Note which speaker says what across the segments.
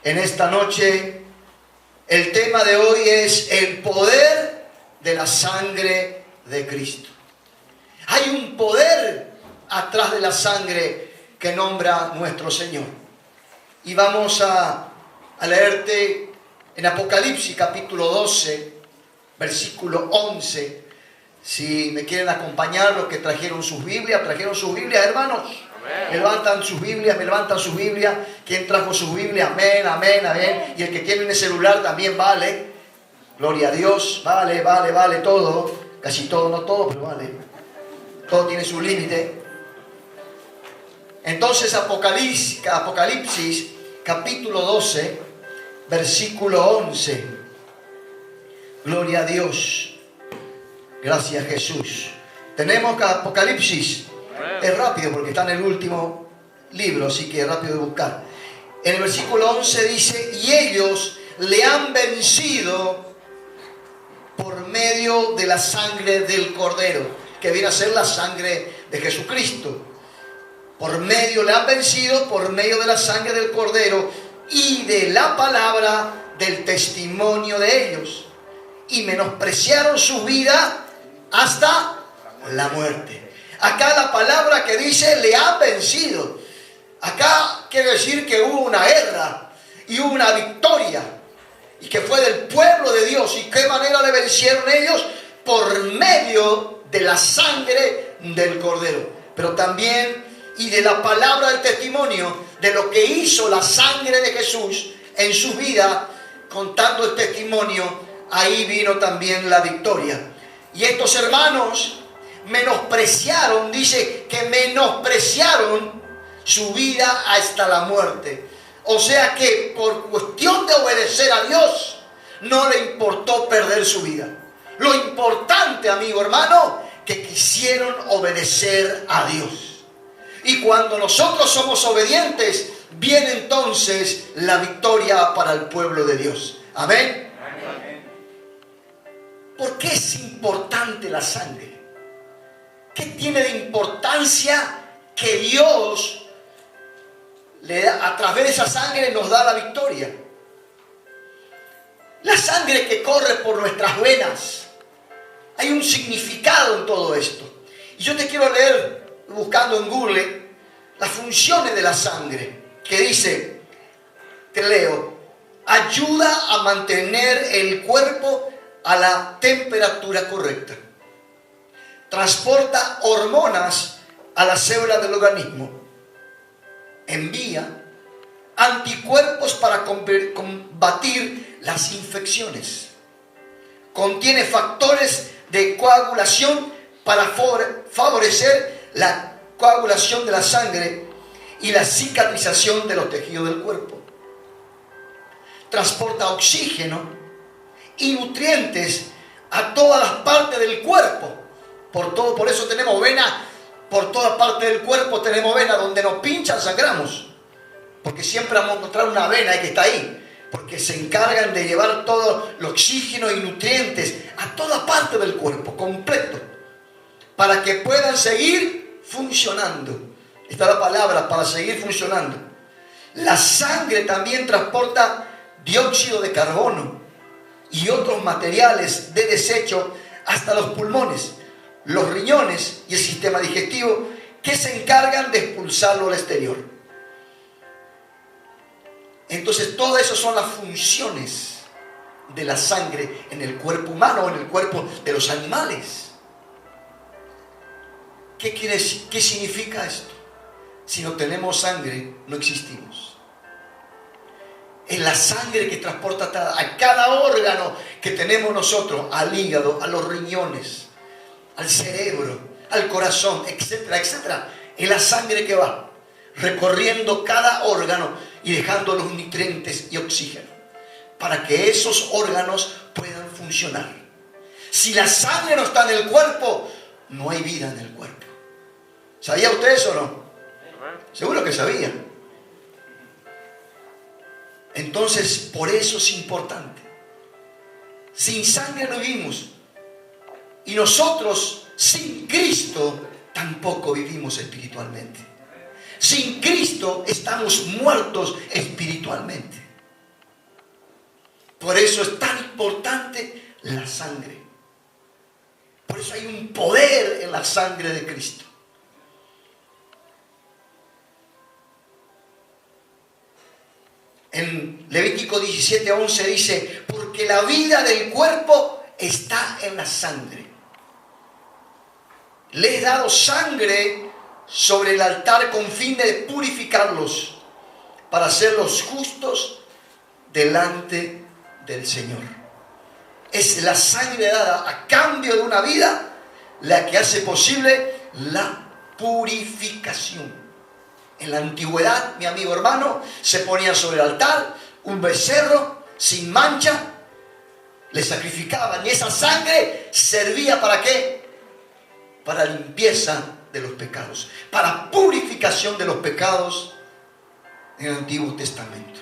Speaker 1: En esta noche, el tema de hoy es el poder de la sangre de Cristo. Hay un poder atrás de la sangre que nombra nuestro Señor. Y vamos a leerte en Apocalipsis capítulo 12, versículo 11. Si me quieren acompañar los que trajeron sus Biblias, hermanos. Amén. Me levantan sus Biblias. ¿Quién trajo sus Biblias? Amén, amén, amén. Y el que tiene en el celular también vale. Gloria a Dios. Vale todo. Casi todo, no todo, pero vale. Todo tiene su límite. Entonces Apocalipsis capítulo 12, versículo 11. Gloria a Dios. Gracias, Jesús. Tenemos Apocalipsis. Es rápido porque está en el último libro, así que es rápido de buscar. En el versículo 11 dice: y ellos le han vencido por medio de la sangre del Cordero, que viene a ser la sangre de Jesucristo. Le han vencido por medio de la sangre del Cordero y de la palabra del testimonio de ellos, y menospreciaron su vida hasta la muerte. Acá la palabra que dice le han vencido. Acá quiere decir que hubo una guerra y hubo una victoria, y que fue del pueblo de Dios. ¿Y qué manera le vencieron ellos? Por medio de la sangre del Cordero, pero también y de la palabra del testimonio de lo que hizo la sangre de Jesús en su vida. Contando el testimonio, ahí vino también la victoria. Y estos hermanos menospreciaron, dice que menospreciaron su vida hasta la muerte. O sea que por cuestión de obedecer a Dios, no le importó perder su vida. Lo importante, amigo hermano, que quisieron obedecer a Dios. Y cuando nosotros somos obedientes, viene entonces la victoria para el pueblo de Dios. Amén. ¿Por qué es importante la sangre? ¿Qué tiene de importancia que Dios a través de esa sangre nos da la victoria? La sangre que corre por nuestras venas. Hay un significado en todo esto. Y yo te quiero leer, buscando en Google, las funciones de la sangre, que dice, te leo: ayuda a mantener el cuerpo a la temperatura correcta, transporta hormonas a las células del organismo, envía anticuerpos para combatir las infecciones, contiene factores de coagulación para favorecer la coagulación de la sangre y la cicatrización de los tejidos del cuerpo, transporta oxígeno y nutrientes a todas las partes del cuerpo. Por eso tenemos vena, por todas partes del cuerpo tenemos vena. Donde nos pinchan sangramos, porque siempre vamos a encontrar una vena que está ahí, porque se encargan de llevar todo el oxígeno y nutrientes a toda parte del cuerpo completo, para que puedan seguir funcionando. Esta es la palabra, para seguir funcionando. La sangre también transporta dióxido de carbono y otros materiales de desecho hasta los pulmones, los riñones y el sistema digestivo, que se encargan de expulsarlo al exterior. Entonces, todas esas son las funciones de la sangre en el cuerpo humano o en el cuerpo de los animales. ¿Qué significa esto? Si no tenemos sangre, no existimos. Es la sangre que transporta a cada órgano que tenemos nosotros, al hígado, a los riñones, al cerebro, al corazón, etcétera, etcétera. Es la sangre que va recorriendo cada órgano y dejando los nutrientes y oxígeno para que esos órganos puedan funcionar. Si la sangre no está en el cuerpo, no hay vida en el cuerpo. ¿Sabía usted eso o no? Seguro que sabía. Entonces, por eso es importante. Sin sangre no vivimos. Y nosotros, sin Cristo, tampoco vivimos espiritualmente. Sin Cristo estamos muertos espiritualmente. Por eso es tan importante la sangre. Por eso hay un poder en la sangre de Cristo. En Levítico 17:11 dice, porque la vida del cuerpo está en la sangre. Le he dado sangre sobre el altar con fin de purificarlos, para hacerlos justos delante del Señor. Es la sangre dada a cambio de una vida la que hace posible la purificación. En la antigüedad, mi amigo hermano, se ponía sobre el altar un becerro sin mancha, le sacrificaban y esa sangre servía ¿para qué? Para limpieza de los pecados, para purificación de los pecados en el Antiguo Testamento.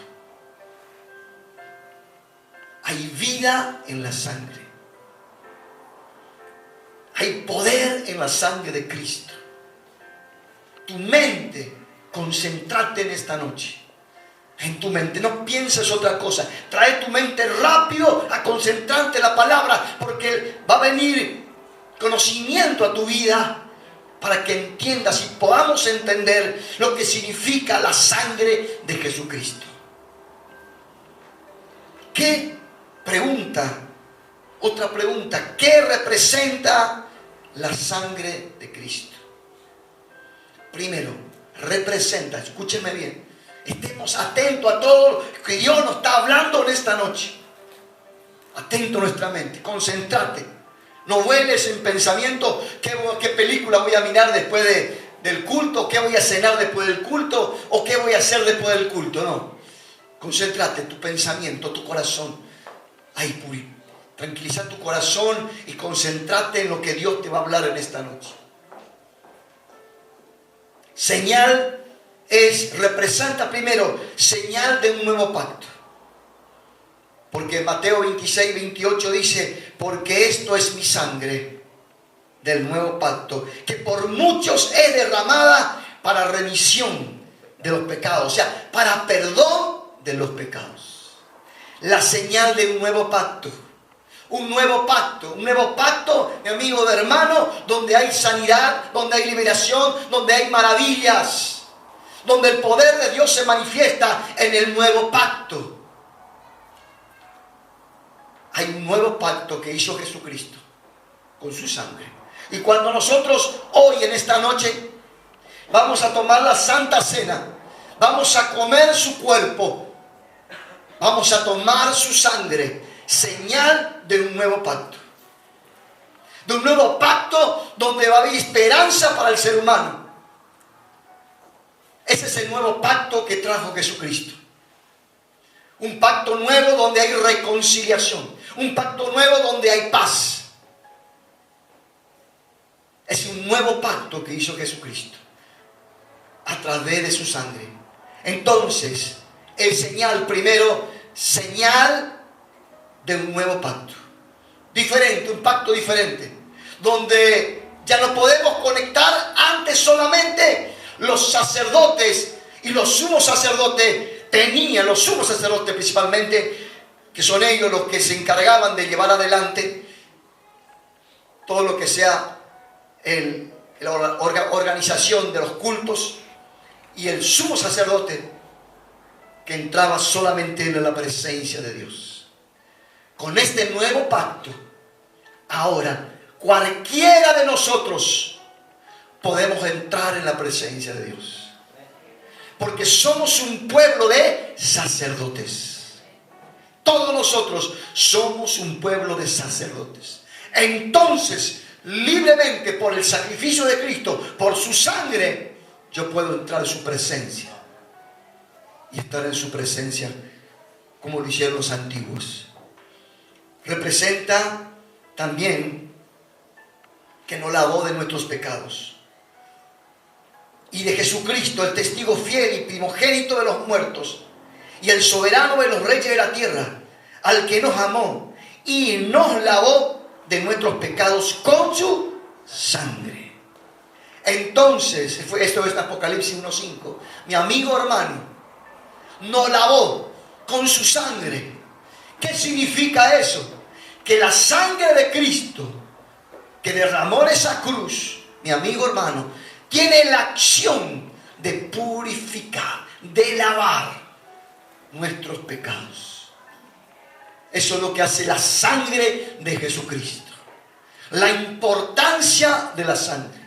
Speaker 1: Hay vida en la sangre. Hay poder en la sangre de Cristo. Tu mente, concéntrate en esta noche. En tu mente, no pienses otra cosa. Trae tu mente rápido a concentrarte en la palabra, porque va a venir conocimiento a tu vida para que entiendas y podamos entender lo que significa la sangre de Jesucristo. ¿Qué pregunta? Otra pregunta. ¿Qué representa la sangre de Cristo? Primero, representa, escúcheme bien, estemos atentos a todo lo que Dios nos está hablando en esta noche. Atento a nuestra mente, concéntrate. No vueles en pensamiento, ¿qué película voy a mirar después del culto? ¿Qué voy a cenar después del culto? ¿O qué voy a hacer después del culto? No. Concéntrate, tu pensamiento, tu corazón. Ay, tranquiliza tu corazón y concéntrate en lo que Dios te va a hablar en esta noche. Señal representa primero, señal de un nuevo pacto. Porque Mateo 26:28 dice, porque esto es mi sangre del nuevo pacto, que por muchos es derramada para remisión de los pecados, o sea, para perdón de los pecados. La señal de un nuevo pacto. Un nuevo pacto, mi amigo de hermano, donde hay sanidad, donde hay liberación, donde hay maravillas, donde el poder de Dios se manifiesta en el nuevo pacto. Hay un nuevo pacto que hizo Jesucristo con su sangre. Y cuando nosotros hoy en esta noche vamos a tomar la Santa Cena, vamos a comer su cuerpo, vamos a tomar su sangre, señal de un nuevo pacto. De un nuevo pacto donde va a haber esperanza para el ser humano. Ese es el nuevo pacto que trajo Jesucristo. Un pacto nuevo donde hay reconciliación. Un pacto nuevo donde hay paz. Es un nuevo pacto que hizo Jesucristo a través de su sangre. Entonces, el señal primero, señal de un nuevo pacto. Diferente, un pacto diferente. Donde ya no podemos conectar antes solamente los sacerdotes y los sumos sacerdotes tenían, los sumos sacerdotes principalmente, que son ellos los que se encargaban de llevar adelante todo lo que sea la organización de los cultos, y el sumo sacerdote que entraba solamente en la presencia de Dios. Con este nuevo pacto, ahora cualquiera de nosotros podemos entrar en la presencia de Dios, porque somos un pueblo de sacerdotes. Todos nosotros somos un pueblo de sacerdotes. Entonces, libremente por el sacrificio de Cristo, por su sangre, yo puedo entrar en su presencia y estar en su presencia como lo hicieron los antiguos. Representa también que nos lavó de nuestros pecados. Y de Jesucristo, el testigo fiel y primogénito de los muertos, y el soberano de los reyes de la tierra, al que nos amó y nos lavó de nuestros pecados con su sangre. Entonces, esto es Apocalipsis 1:5. Mi amigo hermano, nos lavó con su sangre. ¿Qué significa eso? Que la sangre de Cristo que derramó en esa cruz, mi amigo hermano, tiene la acción de purificar, de lavar nuestros pecados. Eso es lo que hace la sangre de Jesucristo. La importancia de la sangre,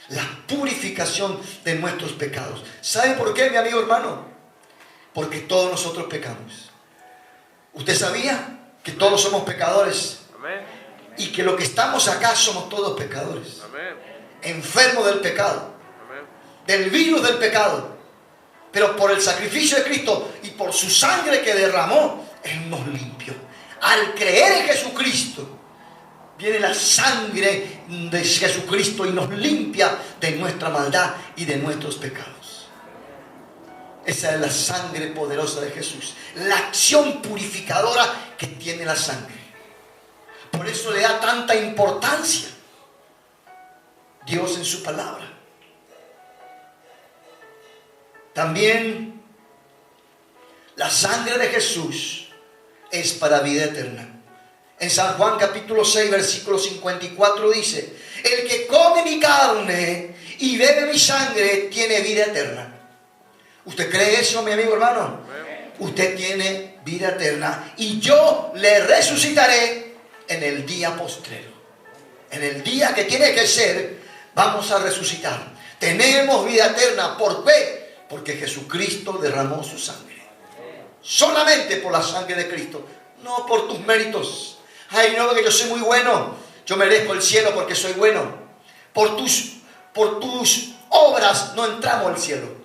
Speaker 1: la purificación de nuestros pecados. ¿Sabe por qué, mi amigo hermano? Porque todos nosotros pecamos. ¿Usted sabía que todos somos pecadores?
Speaker 2: Amén.
Speaker 1: Y que los que estamos acá somos todos pecadores.
Speaker 2: Amén.
Speaker 1: Enfermos del pecado,
Speaker 2: Amén.
Speaker 1: del virus del pecado. Pero por el sacrificio de Cristo y por su sangre que derramó, Él nos limpió. Al creer en Jesucristo, viene la sangre de Jesucristo y nos limpia de nuestra maldad y de nuestros pecados. Esa es la sangre poderosa de Jesús, la acción purificadora que tiene la sangre. Por eso le da tanta importancia Dios en su palabra. También la sangre de Jesús es para vida eterna. En San Juan capítulo 6 versículo 54 dice: el que come mi carne y bebe mi sangre tiene vida eterna. ¿Usted cree eso, mi amigo hermano? Usted tiene vida eterna y yo le resucitaré en el día postrero. En el día que tiene que ser, vamos a resucitar. Tenemos vida eterna. ¿Por qué? Porque Jesucristo derramó su sangre. Solamente por la sangre de Cristo, no por tus méritos. Ay, no, que yo soy muy bueno, yo merezco el cielo porque soy bueno. Por tus obras no entramos al cielo.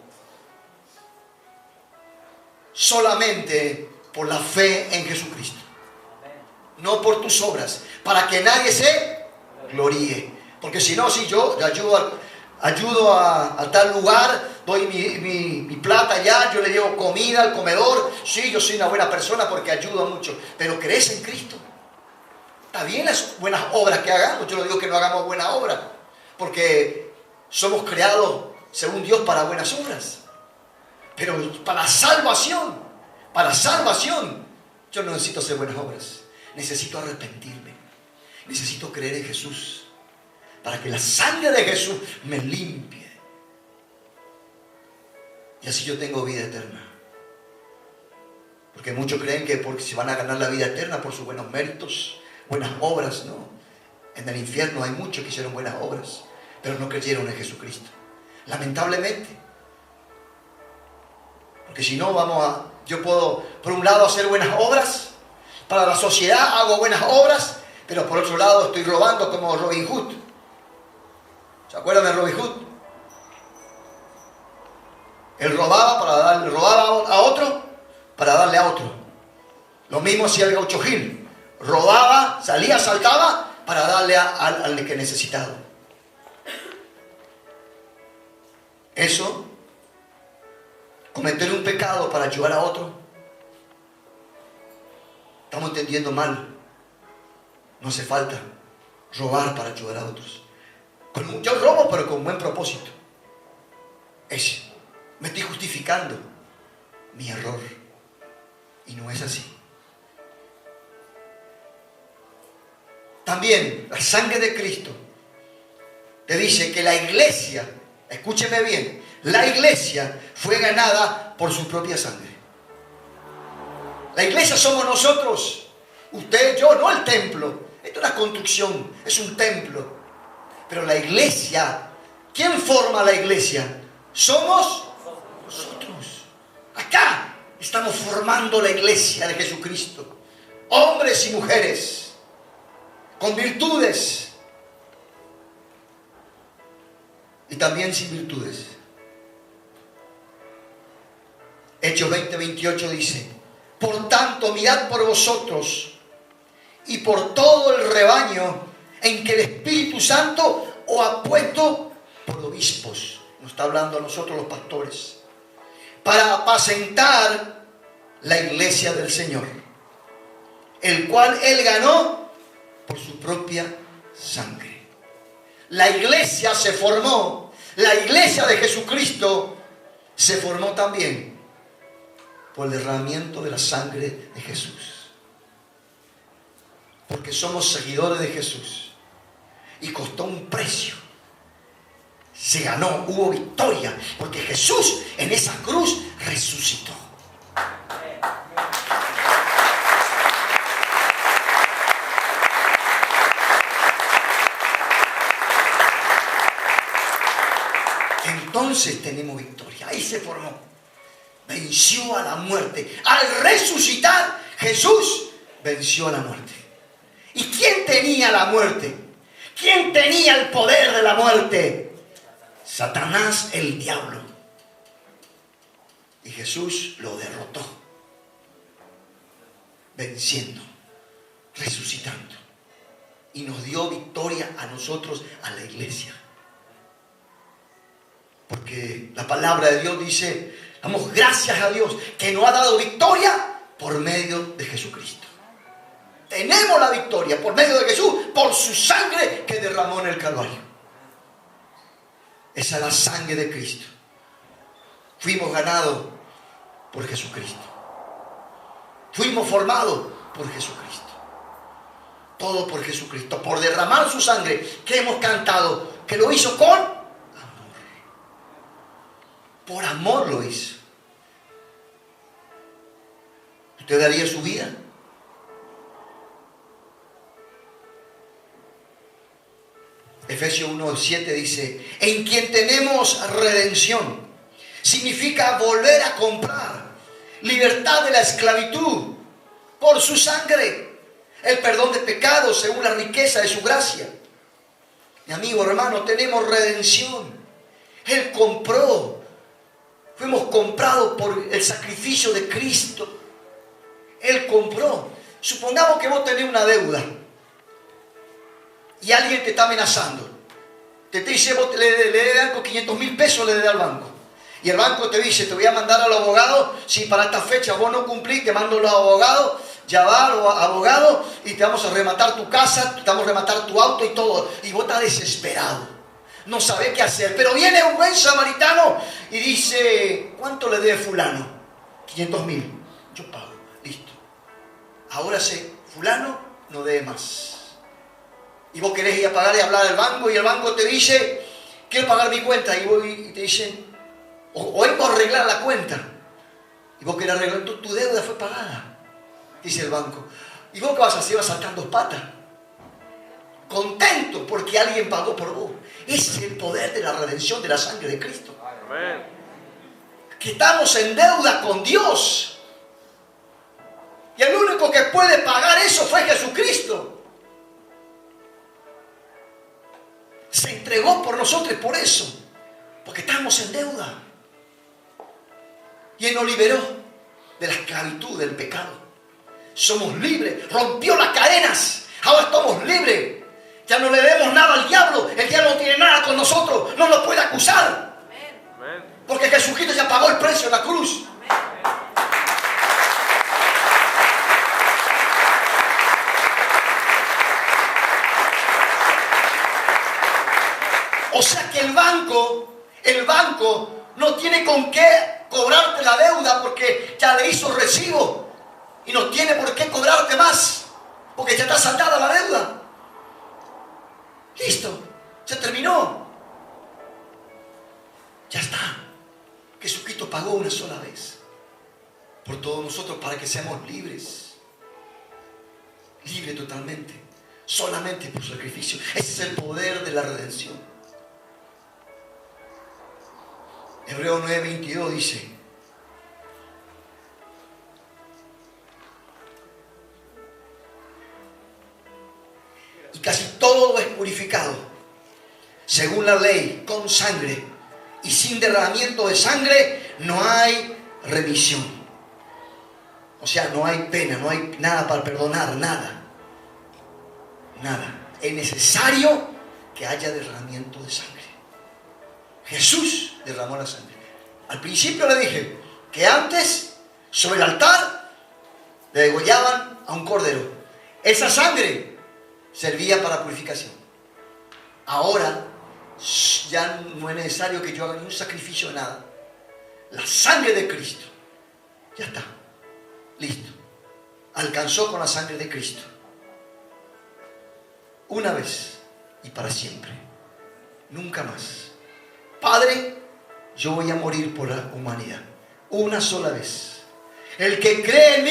Speaker 1: Solamente por la fe en Jesucristo, no por tus obras, para que nadie se gloríe. Porque si no, si yo ayudo a tal lugar, doy mi plata allá, yo le llevo comida al comedor, sí, yo soy una buena persona porque ayudo mucho. Pero crees en Cristo. Está bien las buenas obras que hagamos, yo no digo que no hagamos buenas obras, porque somos creados según Dios para buenas obras. Pero para salvación, yo no necesito hacer buenas obras. Necesito arrepentirme. Necesito creer en Jesús, para que la sangre de Jesús me limpie. Y así yo tengo vida eterna. Porque muchos creen que porque se van a ganar la vida eterna por sus buenos méritos, buenas obras. No. En el infierno hay muchos que hicieron buenas obras, pero no creyeron en Jesucristo. Lamentablemente. Porque si no, yo puedo, por un lado, hacer buenas obras. Para la sociedad hago buenas obras, pero por otro lado estoy robando como Robin Hood. ¿Se acuerdan de Robin Hood? Él robaba a otro para darle a otro. Lo mismo hacía el Gaucho Gil. Robaba, salía, saltaba para darle al que necesitaba. Eso, cometer un pecado para ayudar a otro, estamos entendiendo mal. No hace falta robar para ayudar a otros. Yo robo, pero con buen propósito. Me estoy justificando mi error. Y no es así. También la sangre de Cristo te dice que la iglesia, escúcheme bien, la iglesia fue ganada por su propia sangre. La iglesia somos nosotros, usted, yo, no el templo. Esto es una construcción, es un templo. Pero la iglesia, ¿quién forma la iglesia? Somos nosotros. Acá estamos formando la iglesia de Jesucristo. Hombres y mujeres, con virtudes y también sin virtudes. Hechos 20:28 dice: por tanto, mirad por vosotros y por todo el rebaño en que el Espíritu Santo os ha puesto por obispos. Nos está hablando a nosotros los pastores, para apacentar la iglesia del Señor, el cual Él ganó por su propia sangre. La iglesia se formó, la iglesia de Jesucristo se formó también por el derramamiento de la sangre de Jesús. porque somos seguidores de Jesús. Y costó un precio. Se ganó, hubo victoria, porque Jesús en esa cruz resucitó. Entonces tenemos victoria. Ahí se formó. Venció a la muerte. Al resucitar, Jesús venció a la muerte. ¿Y quién tenía la muerte? ¿Quién tenía el poder de la muerte? Satanás, el diablo. Y Jesús lo derrotó, venciendo, resucitando. Y nos dio victoria a nosotros, a la iglesia. Porque la palabra de Dios dice, damos gracias a Dios que nos ha dado victoria por medio de Jesucristo. Tenemos la victoria por medio de Jesús, por su sangre que derramó en el Calvario. Esa es la sangre de Cristo. Fuimos ganados por Jesucristo. Fuimos formados por Jesucristo. Todo por Jesucristo. Por derramar su sangre que hemos cantado, que lo hizo con amor. Por amor lo hizo. ¿Usted daría su vida? Efesios 1:7 dice, en quien tenemos redención. Significa volver a comprar libertad de la esclavitud por su sangre, el perdón de pecados según la riqueza de su gracia. Mi amigo, hermano, tenemos redención. Él compró. Fuimos comprados por el sacrificio de Cristo. Él compró. Supongamos que vos tenés una deuda y alguien te está amenazando. Te dice, vos le dan con 500.000 pesos, le da al banco. Y el banco te dice, te voy a mandar al abogado, si para esta fecha vos no cumplís, te mando a los abogados, ya va al abogado y te vamos a rematar tu casa, te vamos a rematar tu auto y todo. Y vos estás desesperado, no sabés qué hacer. Pero viene un buen samaritano y dice, ¿cuánto le debe fulano? 500.000. Yo pago, listo. Ahora sé, fulano no debe más. Y vos querés ir a pagar y hablar al banco y el banco te dice, quiero pagar mi cuenta. Y vos y te dicen, o vengo a arreglar la cuenta. Y vos querés arreglar, tu deuda fue pagada, dice el banco. ¿Y vos qué vas a hacer? Vas a saltar dos patas. Contento porque alguien pagó por vos. Ese es el poder de la redención de la sangre de Cristo. Amén. Que estamos en deuda con Dios. Y el único que puede pagar eso fue Jesucristo. Se entregó por nosotros por eso. Porque estamos en deuda. Y Él nos liberó de la esclavitud, del pecado. Somos libres. Rompió las cadenas. Ahora estamos libres. Ya no le debemos nada al diablo. El diablo no tiene nada con nosotros. No nos puede acusar. Amén. Porque Jesucristo ya pagó el precio en la cruz. Amén. O sea que el banco no tiene con qué cobrarte la deuda porque ya le hizo recibo y no tiene por qué cobrarte más porque ya está saldada la deuda. Listo, se terminó. Ya está. Jesucristo pagó una sola vez por todos nosotros para que seamos libres. Libre totalmente. Solamente por sacrificio. Ese es el poder de la redención. Hebreos 9:22 dice, y casi todo es purificado según la ley con sangre, y sin derramamiento de sangre no hay remisión. O sea, no hay pena, no hay nada para perdonar, nada. Es necesario que haya derramamiento de sangre. Jesús derramó la sangre. Al principio le dije que antes sobre el altar le degollaban a un cordero. Esa sangre servía para purificación. Ahora ya no es necesario que yo haga ningún sacrificio de nada. La sangre de Cristo ya está, listo. Alcanzó con la sangre de Cristo. una vez y para siempre. Nunca más. Padre, yo voy a morir por la humanidad. Una sola vez. El que cree en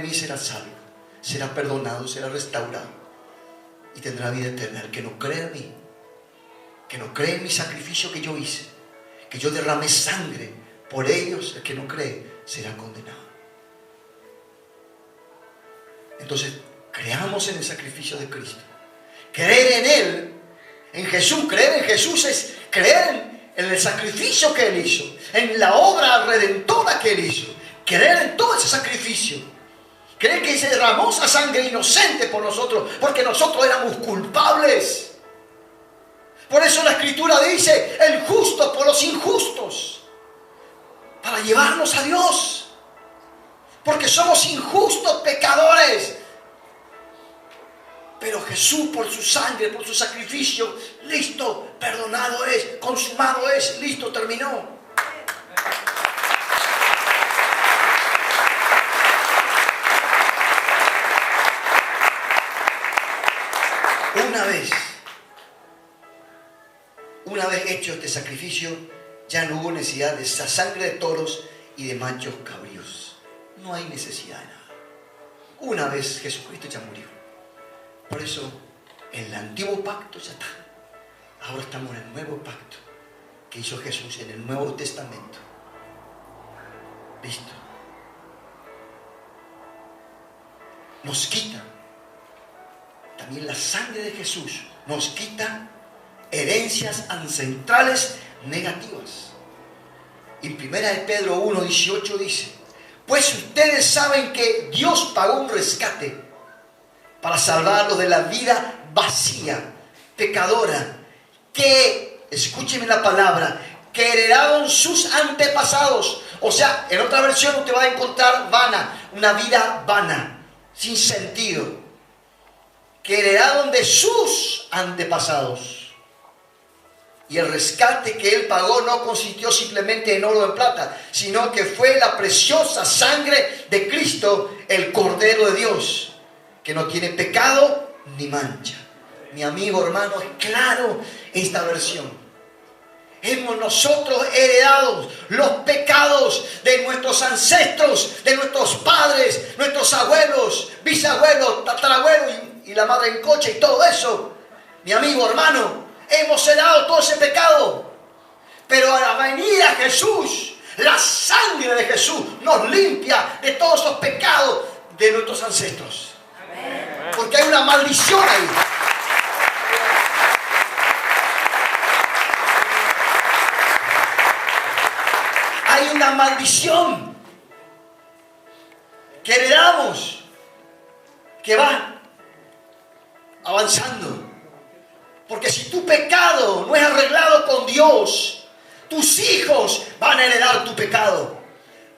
Speaker 1: mí, será salvo, será perdonado, será restaurado y tendrá vida eterna. El que no cree en mí, que no cree en mi sacrificio que yo hice, que yo derramé sangre por ellos, el que no cree será condenado. Entonces, creamos en el sacrificio de Cristo. Creer en Él, en Jesús. Creer en Jesús es creer en el sacrificio que Él hizo, en la obra redentora que Él hizo. Creer en todo ese sacrificio. Creer que se derramó esa sangre inocente por nosotros, porque nosotros éramos culpables. Por eso la Escritura dice, el justo por los injustos, para llevarnos a Dios. Porque somos injustos, pecadores. Pero Jesús, por su sangre, por su sacrificio, listo, perdonado es, consumado es, listo, terminó. Una vez hecho este sacrificio, ya no hubo necesidad de esa sangre de toros y de machos cabríos. No hay necesidad de nada. Una vez Jesucristo ya murió. Por eso, el antiguo pacto ya está. Ahora estamos en el nuevo pacto que hizo Jesús en el Nuevo Testamento. Listo. Nos quita. También la sangre de Jesús nos quita herencias ancestrales negativas. Y en 1 Pedro 1:18 dice: pues ustedes saben que Dios pagó un rescate para salvarlos de la vida vacía, pecadora, que, escúcheme la palabra, que heredaron sus antepasados. O sea, en otra versión usted va a encontrar vana, una vida vana, sin sentido, que heredaron de sus antepasados. Y el rescate que Él pagó no consistió simplemente en oro o en plata, sino que fue la preciosa sangre de Cristo, el Cordero de Dios, que no tiene pecado ni mancha. Mi amigo, hermano, es claro esta versión. Hemos nosotros heredado los pecados de nuestros ancestros, de nuestros padres, nuestros abuelos, bisabuelos, tatarabuelos y la madre en coche y todo eso. Mi amigo, hermano, hemos heredado todo ese pecado. Pero al venir a Jesús, la sangre de Jesús nos limpia de todos esos pecados de nuestros ancestros. Amén. Porque hay una maldición ahí. Hay una maldición que heredamos, que va avanzando. Porque si tu pecado no es arreglado con Dios, tus hijos van a heredar tu pecado.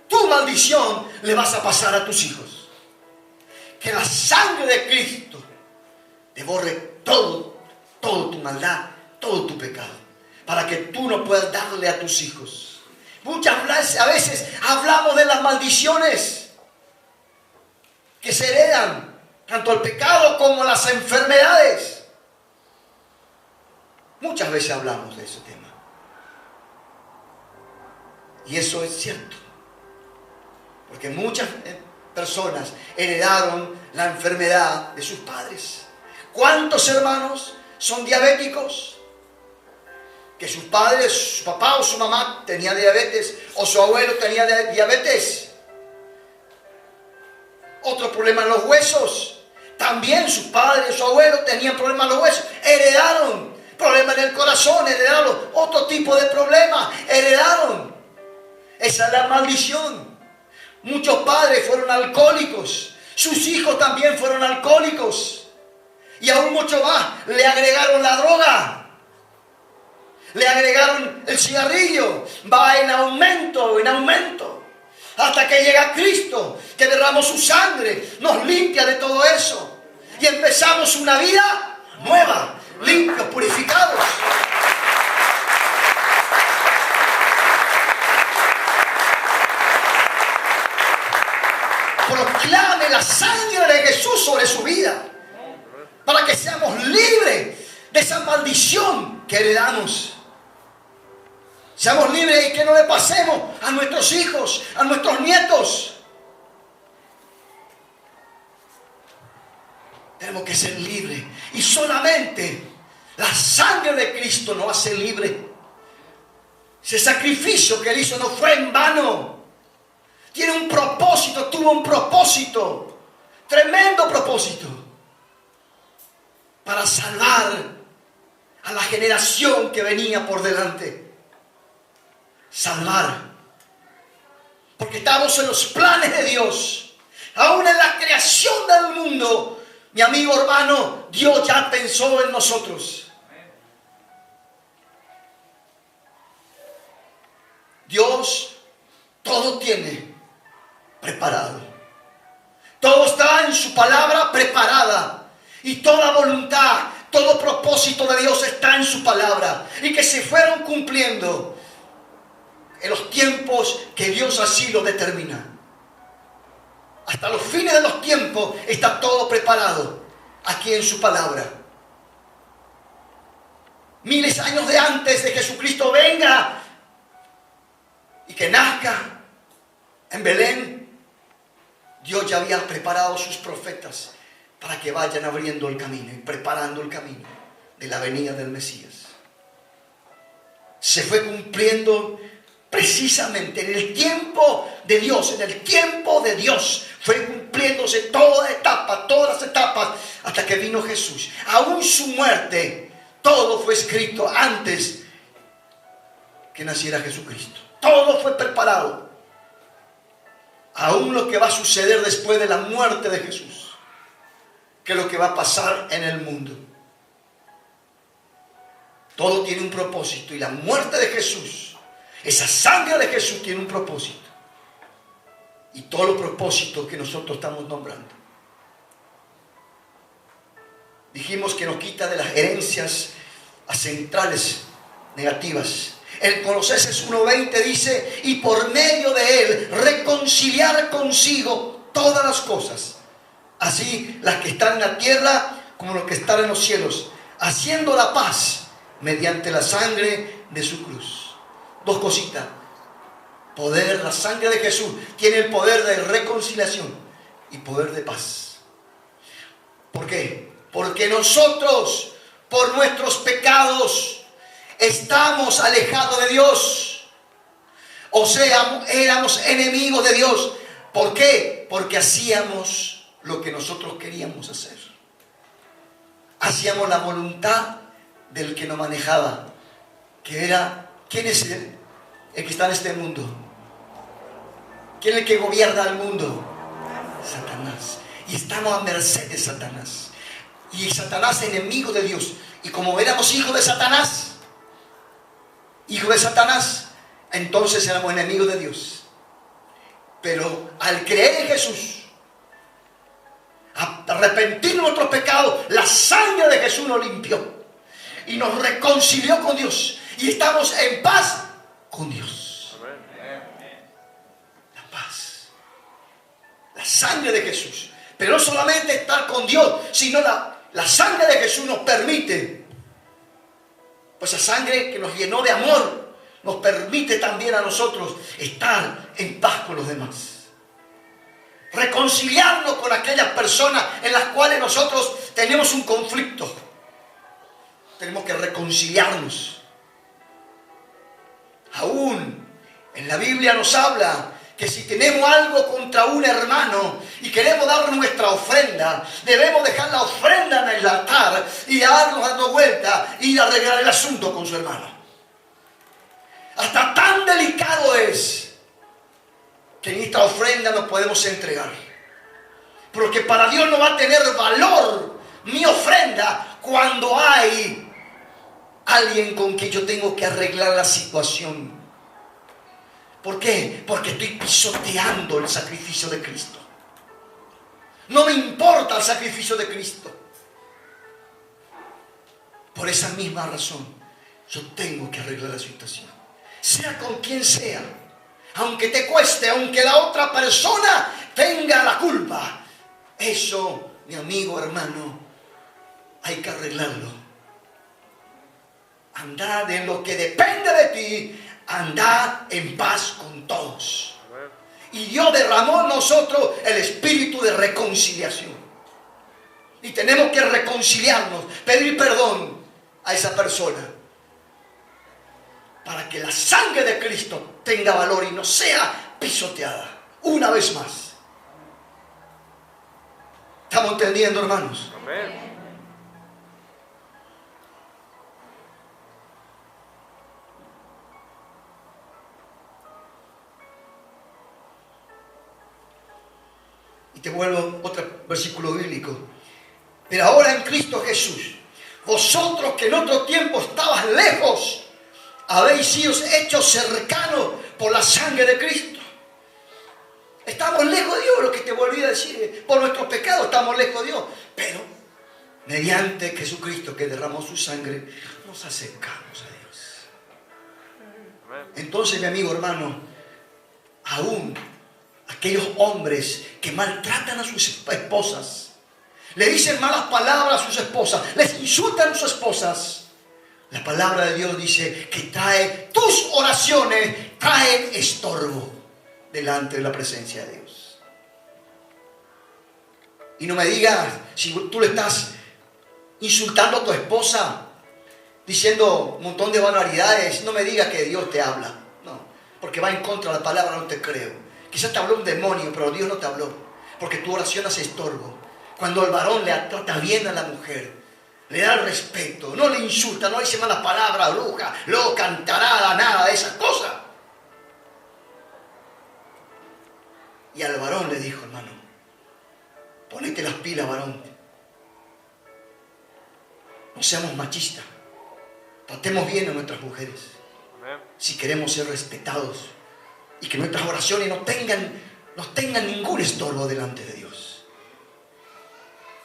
Speaker 1: Tu maldición le vas a pasar a tus hijos. Que la sangre de Cristo te borre toda tu maldad, todo tu pecado, para que tú no puedas darle a tus hijos. A veces hablamos de las maldiciones que se heredan, tanto el pecado como las enfermedades. Muchas veces hablamos de ese tema. Y eso es cierto. Porque muchas personas heredaron la enfermedad de sus padres. ¿Cuántos hermanos son diabéticos? Que sus padres, su papá o su mamá tenía diabetes, o su abuelo tenía diabetes. Otro problema en los huesos. También sus padres, su abuelo tenían problemas en los huesos. Heredaron. Problemas en el corazón, heredaron. Otro tipo de problemas, heredaron. Esa es la maldición. Muchos padres fueron alcohólicos. Sus hijos también fueron alcohólicos. Y aún mucho más, le agregaron la droga. Le agregaron el cigarrillo. Va en aumento, en aumento. Hasta que llega Cristo, que derramó su sangre, nos limpia de todo eso. Y empezamos una vida nueva. Limpios, purificados. Proclame la sangre de Jesús sobre su vida. para que seamos libres de esa maldición que heredamos. Seamos libres y que no le pasemos a nuestros hijos, a nuestros nietos. Tenemos que ser libres. Y solamente la sangre de Cristo nos hace libres. Ese sacrificio que Él hizo no fue en vano. Tiene un propósito, tuvo un propósito. Tremendo propósito. Para salvar a la generación que venía por delante. Salvar. Porque estamos en los planes de Dios. Aún en la creación del mundo. Mi amigo hermano, Dios ya pensó en nosotros. Dios todo tiene preparado. Todo está en su palabra preparada. Y toda voluntad, todo propósito de Dios está en su palabra. Y que se fueron cumpliendo en los tiempos que Dios así lo determina. Hasta los fines de los tiempos está todo preparado aquí en su palabra. Miles de años de antes de Jesucristo venga y que nazca en Belén, Dios ya había preparado a sus profetas para que vayan abriendo el camino y preparando el camino de la venida del Mesías. Se fue cumpliendo precisamente en el tiempo de Dios, en el tiempo de Dios fue cumpliéndose todas las etapas hasta que vino Jesús. Aún su muerte, todo fue escrito antes que naciera Jesucristo. Todo fue preparado. Aún lo que va a suceder después de la muerte de Jesús, que es lo que va a pasar en el mundo. Todo tiene un propósito y la muerte de Jesús, esa sangre de Jesús tiene un propósito. Y todos los propósitos que nosotros estamos nombrando. Dijimos que nos quita de las herencias centrales negativas. En Colosenses 1:20 dice: y por medio de Él reconciliar consigo todas las cosas, así las que están en la tierra como las que están en los cielos, haciendo la paz mediante la sangre de su cruz. Dos cositas. Poder, la sangre de Jesús tiene el poder de reconciliación y poder de paz. ¿Por qué? Porque nosotros, por nuestros pecados, estamos alejados de Dios. O sea, éramos enemigos de Dios. ¿Por qué? Porque hacíamos lo que nosotros queríamos hacer. Hacíamos la voluntad del que nos manejaba, que era, ¿quién es el que está en este mundo? ¿Quién es el que gobierna el mundo? Satanás. Y estamos a merced de Satanás. Y Satanás es enemigo de Dios. Y como éramos hijos de Satanás, entonces éramos enemigos de Dios. Pero al creer en Jesús, a arrepentir nuestros pecados, la sangre de Jesús nos limpió y nos reconcilió con Dios. Y estamos en paz con Dios. La sangre de Jesús. Pero no solamente estar con Dios, sino la sangre de Jesús nos permite, pues esa sangre que nos llenó de amor, nos permite también a nosotros estar en paz con los demás. Reconciliarnos con aquellas personas en las cuales nosotros tenemos un conflicto. Tenemos que reconciliarnos. Aún en la Biblia nos habla que si tenemos algo contra un hermano y queremos dar nuestra ofrenda, debemos dejar la ofrenda en el altar y darnos dando vuelta y arreglar el asunto con su hermano. Hasta tan delicado es que en esta ofrenda nos podemos entregar. Porque para Dios no va a tener valor mi ofrenda cuando hay alguien con quien yo tengo que arreglar la situación. ¿Por qué? Porque estoy pisoteando el sacrificio de Cristo. No me importa el sacrificio de Cristo. Por esa misma razón, yo tengo que arreglar la situación. Sea con quien sea. Aunque te cueste, aunque la otra persona tenga la culpa. Eso, mi amigo, hermano, hay que arreglarlo. Andad en lo que depende de ti, andad en paz con todos. Y Dios derramó en nosotros el espíritu de reconciliación. Y tenemos que reconciliarnos, pedir perdón a esa persona, para que la sangre de Cristo tenga valor y no sea pisoteada una vez más. ¿Estamos entendiendo, hermanos?
Speaker 2: Amén.
Speaker 1: Y te vuelvo otro versículo bíblico. Pero ahora en Cristo Jesús, vosotros que en otro tiempo estabas lejos, habéis sido hechos cercanos por la sangre de Cristo. Estamos lejos de Dios, lo que te volví a decir. Por nuestros pecados estamos lejos de Dios. Pero mediante Jesucristo que derramó su sangre, nos acercamos a Dios. Entonces, mi amigo hermano, aún aquellos hombres que maltratan a sus esposas, le dicen malas palabras a sus esposas, les insultan a sus esposas, la palabra de Dios dice que tus oraciones traen estorbo delante de la presencia de Dios. Y no me digas, si tú le estás insultando a tu esposa, diciendo un montón de barbaridades, no me digas que Dios te habla. No, porque va en contra de la palabra, no te creo. Quizás te habló un demonio, pero Dios no te habló, porque tu oración hace estorbo. Cuando el varón le trata bien a la mujer, le da el respeto, no le insulta, no le dice malas palabras, bruja, loca, cantarada, nada de esas cosas. Y al varón le dijo, hermano, ponete las pilas, varón. No seamos machistas. Tratemos bien a nuestras mujeres. Si queremos ser respetados y que nuestras oraciones no tengan ningún estorbo delante de Dios.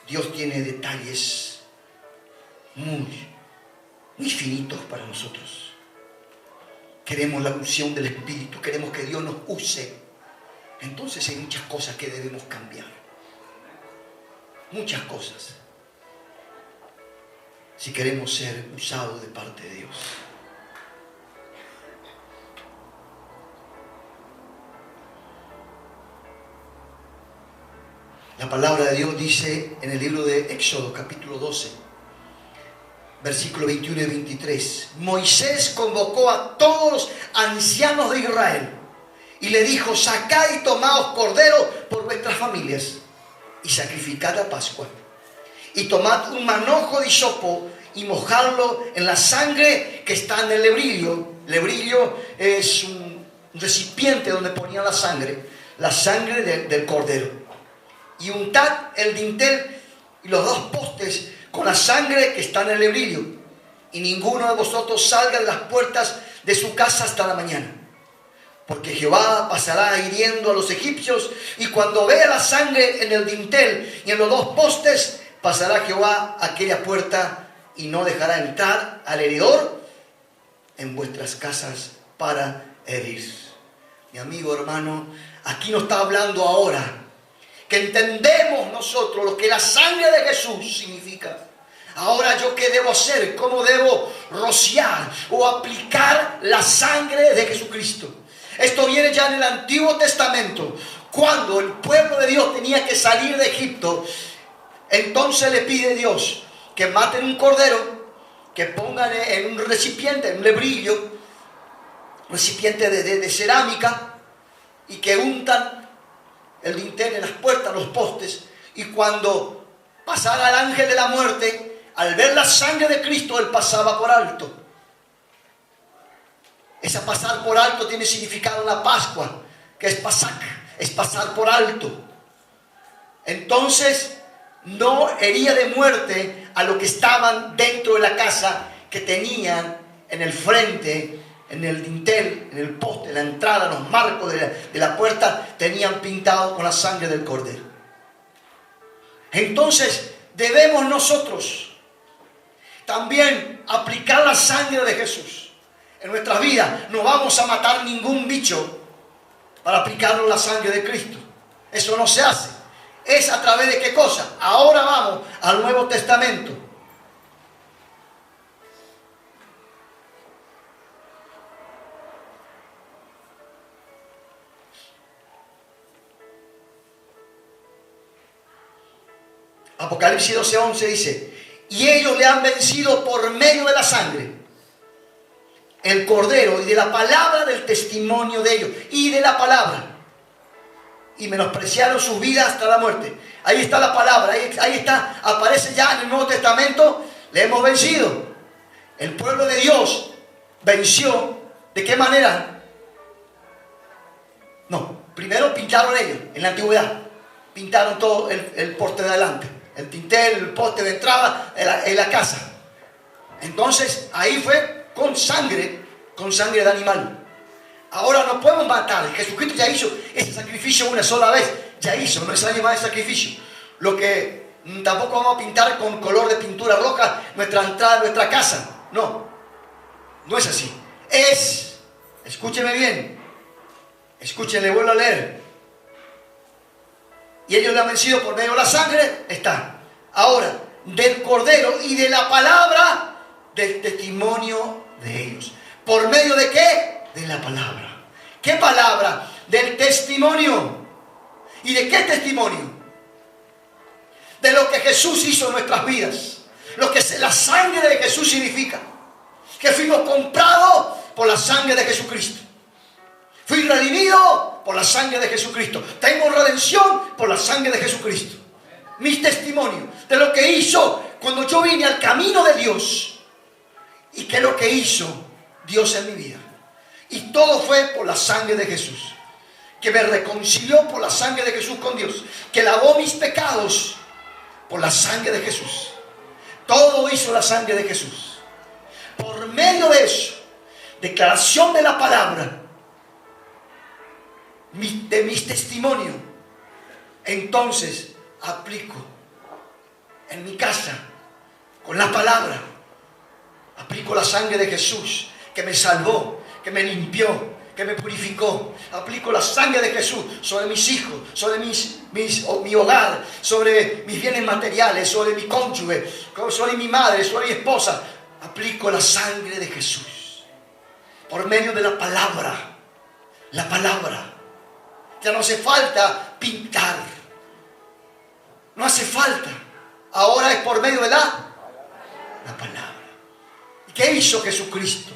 Speaker 1: Dios tiene detalles muy finitos para nosotros. Queremos la unción del Espíritu, queremos que Dios nos use. Entonces hay muchas cosas que debemos cambiar. Muchas cosas. Si queremos ser usados de parte de Dios. La palabra de Dios dice en el libro de Éxodo, capítulo 12, versículos 21 y 23. Moisés convocó a todos los ancianos de Israel y le dijo: sacad y tomaos corderos por vuestras familias y sacrificad la Pascua. Y tomad un manojo de hisopo y mojadlo en la sangre que está en el lebrillo. Lebrillo es un recipiente donde ponían la sangre del cordero. Y untad el dintel y los dos postes con la sangre que está en el lebrillo. Y ninguno de vosotros salga de las puertas de su casa hasta la mañana. Porque Jehová pasará hiriendo a los egipcios, y cuando vea la sangre en el dintel y en los dos postes, pasará Jehová a aquella puerta y no dejará entrar al heridor en vuestras casas para herir. Mi amigo hermano, aquí nos está hablando ahora que entendemos nosotros lo que la sangre de Jesús significa. Ahora, ¿yo qué debo hacer? ¿Cómo debo rociar o aplicar la sangre de Jesucristo? Esto viene ya en el Antiguo Testamento. Cuando el pueblo de Dios tenía que salir de Egipto, entonces le pide Dios que maten un cordero, que pongan en un recipiente, en un lebrillo, recipiente de cerámica, y que untan el dintel en las puertas, los postes. Y cuando pasara el ángel de la muerte, al ver la sangre de Cristo, él pasaba por alto. Ese pasar por alto tiene significado en la Pascua, que es Pasach, es pasar por alto. Entonces no hería de muerte a los que estaban dentro de la casa, que tenían en el frente, en el dintel, en el poste, en la entrada, los marcos de la puerta, tenían pintado con la sangre del cordero. Entonces debemos nosotros también aplicar la sangre de Jesús en nuestras vidas. No vamos a matar ningún bicho para aplicarnos la sangre de Cristo. Eso no se hace. Es a través de qué cosa. Ahora vamos al Nuevo Testamento. Apocalipsis 12:11 dice: y ellos le han vencido por medio de la sangre, el cordero, y de la palabra del testimonio de ellos, y de la palabra, y menospreciaron su vida hasta la muerte. Ahí está la palabra, ahí está, aparece ya en el Nuevo Testamento. Le hemos vencido. El pueblo de Dios venció. ¿De qué manera? No, primero pintaron ellos en la antigüedad. Pintaron todo el poste de adelante, el dintel, el poste de entrada en la casa. Entonces ahí fue con sangre de animal. Ahora no podemos matar. Jesucristo ya hizo ese sacrificio una sola vez. Ya hizo, no es año más de sacrificio. Lo que tampoco vamos a pintar con color de pintura roja nuestra entrada, nuestra casa. No, no es así. Escúcheme bien, escúchenle, vuelvo a leer. Y ellos le han vencido por medio de la sangre. Está. Ahora, del cordero y de la palabra del testimonio de ellos. ¿Por medio de qué? De la palabra. ¿Qué palabra? Del testimonio. ¿Y de qué testimonio? De lo que Jesús hizo en nuestras vidas. Lo que la sangre de Jesús significa. Que fuimos comprados por la sangre de Jesucristo. Fui redimido por la sangre de Jesucristo. Tengo redención por la sangre de Jesucristo. Mis testimonios de lo que hizo cuando yo vine al camino de Dios. Y que lo que hizo Dios en mi vida. Y todo fue por la sangre de Jesús. Que me reconcilió por la sangre de Jesús con Dios. Que lavó mis pecados por la sangre de Jesús. Todo hizo la sangre de Jesús. Por medio de eso, declaración de la palabra, de mis testimonios, entonces aplico en mi casa con la palabra. Aplico la sangre de Jesús que me salvó, que me limpió, que me purificó. Aplico la sangre de Jesús sobre mis hijos, sobre mi hogar, sobre mis bienes materiales, sobre mi cónyuge, sobre mi madre, sobre mi esposa. Aplico la sangre de Jesús por medio de la palabra. La palabra. Ya no hace falta pintar. No hace falta. Ahora es por medio de la palabra. ¿Y qué hizo Jesucristo?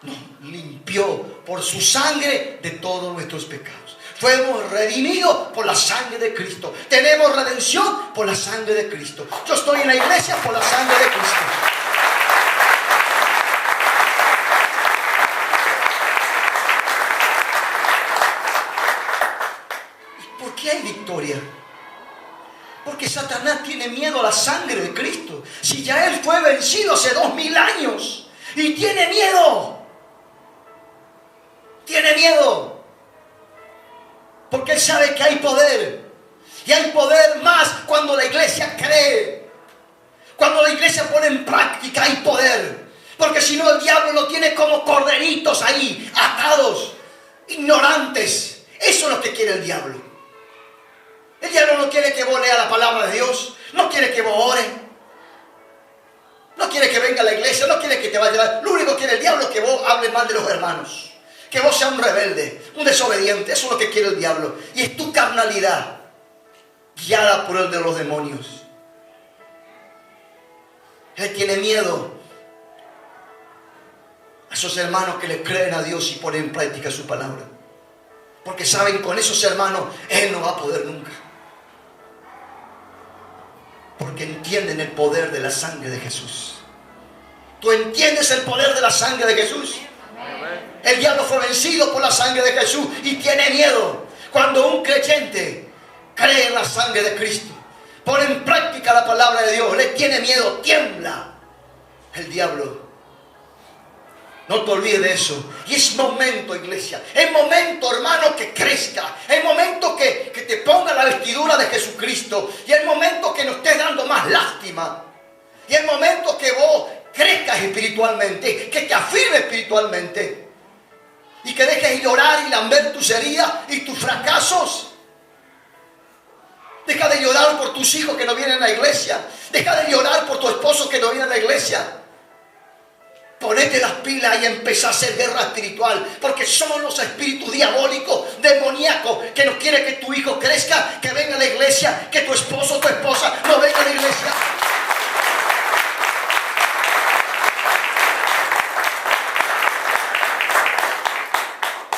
Speaker 1: Nos limpió por su sangre de todos nuestros pecados. Fuimos redimidos por la sangre de Cristo. Tenemos redención por la sangre de Cristo. Yo estoy en la iglesia por la sangre de Cristo. ¿Por qué hay victoria? Porque Satanás tiene miedo a la sangre de Cristo. Si ya Él fue vencido hace 2000 años y tiene miedo. Tiene miedo. Porque Él sabe que hay poder. Y hay poder más cuando la iglesia cree. Cuando la iglesia pone en práctica hay poder. Porque si no el diablo lo tiene como corderitos ahí, atados, ignorantes. Eso es lo que quiere el diablo. El diablo no quiere que vos leas la palabra de Dios. No quiere que vos ores. No quiere que venga a la iglesia. No quiere que te vaya. Lo único que quiere el diablo es que vos hables mal de los hermanos. Que vos seas un rebelde, un desobediente. Eso es lo que quiere el diablo. Y es tu carnalidad guiada por el de los demonios. Él tiene miedo a esos hermanos que le creen a Dios y ponen en práctica su palabra. Porque saben, con esos hermanos Él no va a poder nunca. Porque entienden el poder de la sangre de Jesús. ¿Tú entiendes el poder de la sangre de Jesús? El diablo fue vencido por la sangre de Jesús y tiene miedo. Cuando un creyente cree en la sangre de Cristo, pone en práctica la palabra de Dios, le tiene miedo, tiembla el diablo. No te olvides de eso. Y es momento, iglesia. Es momento, hermano, que crezca. Es momento que te ponga la vestidura de Jesucristo. Y es momento que no estés dando más lástima. Y es momento que vos crezcas espiritualmente. Que te afirmes espiritualmente. Y que dejes llorar y lamber tus heridas y tus fracasos. Deja de llorar por tus hijos que no vienen a la iglesia. Deja de llorar por tu esposo que no viene a la iglesia. ponete las pilas y empezá a hacer guerra espiritual, porque son los espíritus diabólicos, demoníacos, que no quiere que tu hijo crezca, que venga a la iglesia, que tu esposo o tu esposa no venga a la iglesia.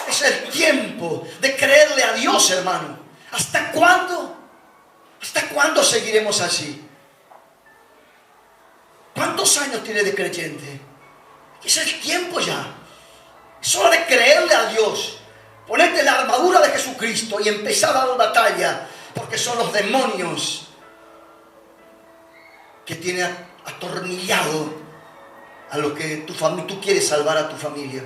Speaker 1: Es el tiempo de creerle a Dios, hermano. ¿Hasta cuándo? ¿Hasta cuándo seguiremos así? ¿Cuántos años tiene de creyente? Es el tiempo ya. Es hora de creerle a Dios. Ponerte la armadura de Jesucristo y empezar a dar batalla, porque son los demonios que tienen atornillado a lo que tú quieres salvar a tu familia.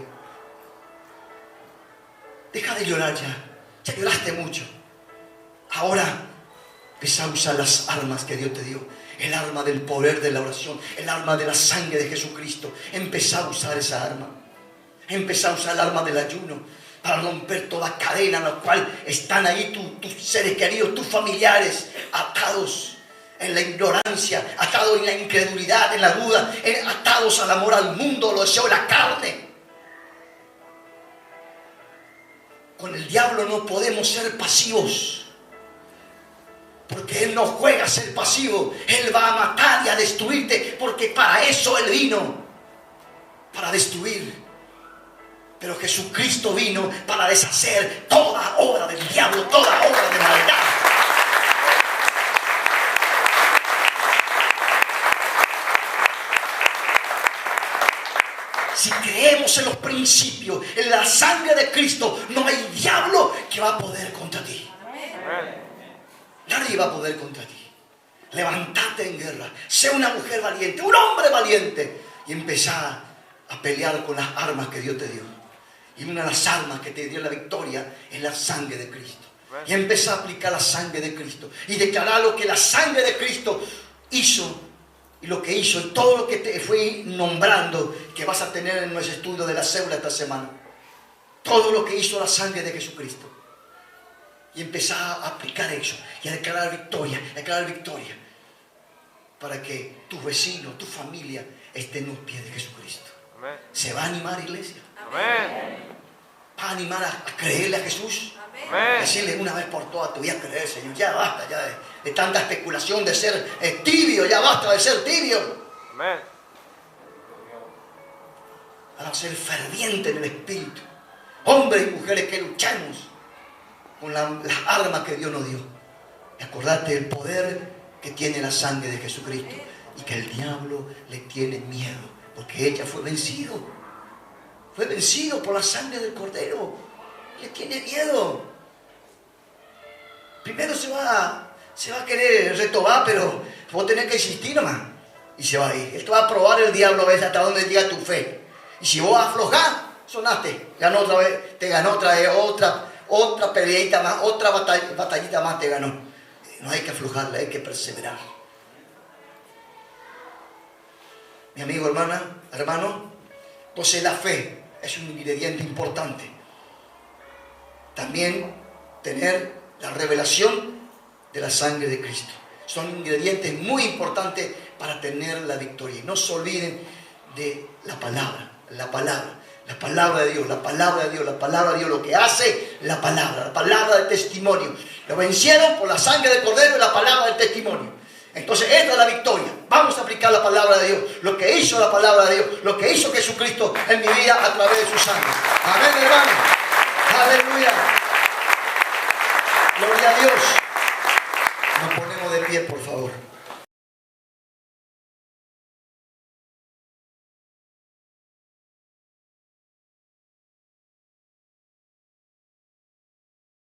Speaker 1: Deja de llorar ya. Ya lloraste mucho. Ahora empieza a usar las armas que Dios te dio. El arma del poder de la oración, el arma de la sangre de Jesucristo. Empezá a usar esa arma. Empezá a usar el arma del ayuno para romper toda cadena en la cual están ahí tus seres queridos, tus familiares, atados en la ignorancia, atados en la incredulidad, en la duda, atados al amor al mundo, al deseo de la carne. Con el diablo no podemos ser pasivos. Porque Él no juega a ser pasivo. Él va a matar y a destruirte. Porque para eso Él vino. Para destruir. Pero Jesucristo vino para deshacer toda obra del diablo. Toda obra de maldad. Si creemos en los principios, en la sangre de Cristo, no hay diablo que va a poder contra ti. Amén. Nadie va a poder contra ti. Levántate en guerra. Sé una mujer valiente, un hombre valiente. Y empezá a pelear con las armas que Dios te dio. Y una de las armas que te dio la victoria es la sangre de Cristo. Y empezá a aplicar la sangre de Cristo. Y declarar lo que la sangre de Cristo hizo. Y lo que hizo. Y todo lo que te fui nombrando. Que vas a tener en nuestro estudio de la célula esta semana. Todo lo que hizo la sangre de Jesucristo. Y empezar a aplicar eso y a declarar victoria, para que tu vecino, tu familia esté en los pies de Jesucristo. Amén. ¿Se va a animar, iglesia? Amén. ¿Va a animar a creerle a Jesús? Amén. Decirle una vez por todas, te voy a creer, Señor. Ya basta ya de tanta especulación, de ser tibio, ya basta de ser tibio. Amén. Para ser ferviente en el espíritu. Hombres y mujeres que luchemos con las armas que Dios nos dio. Y acordate del poder que tiene la sangre de Jesucristo. Y que el diablo le tiene miedo. Porque ella fue vencido. Fue vencido por la sangre del Cordero. Le tiene miedo. Primero se va a querer retobar, pero vos tenés que insistir nomás. Y se va a ir. Él te va a probar el diablo a ver hasta dónde llega tu fe. Y si vos aflojás, sonaste. Ganó otra vez, te ganó otra vez, otra peleita más, otra batallita más te ganó. No hay que aflojarla, hay que perseverar. Mi amigo, hermano, entonces la fe es un ingrediente importante. También tener la revelación de la sangre de Cristo. Son ingredientes muy importantes para tener la victoria. Y no se olviden de la palabra de Dios, la palabra de Dios, lo que hace la palabra del testimonio. Lo vencieron por la sangre del Cordero y la palabra del testimonio. Entonces esta es la victoria. Vamos a aplicar la palabra de Dios, lo que hizo la palabra de Dios, lo que hizo Jesucristo en mi vida a través de su sangre. Amén, hermano. Aleluya. Gloria a Dios. Nos ponemos de pie, por favor.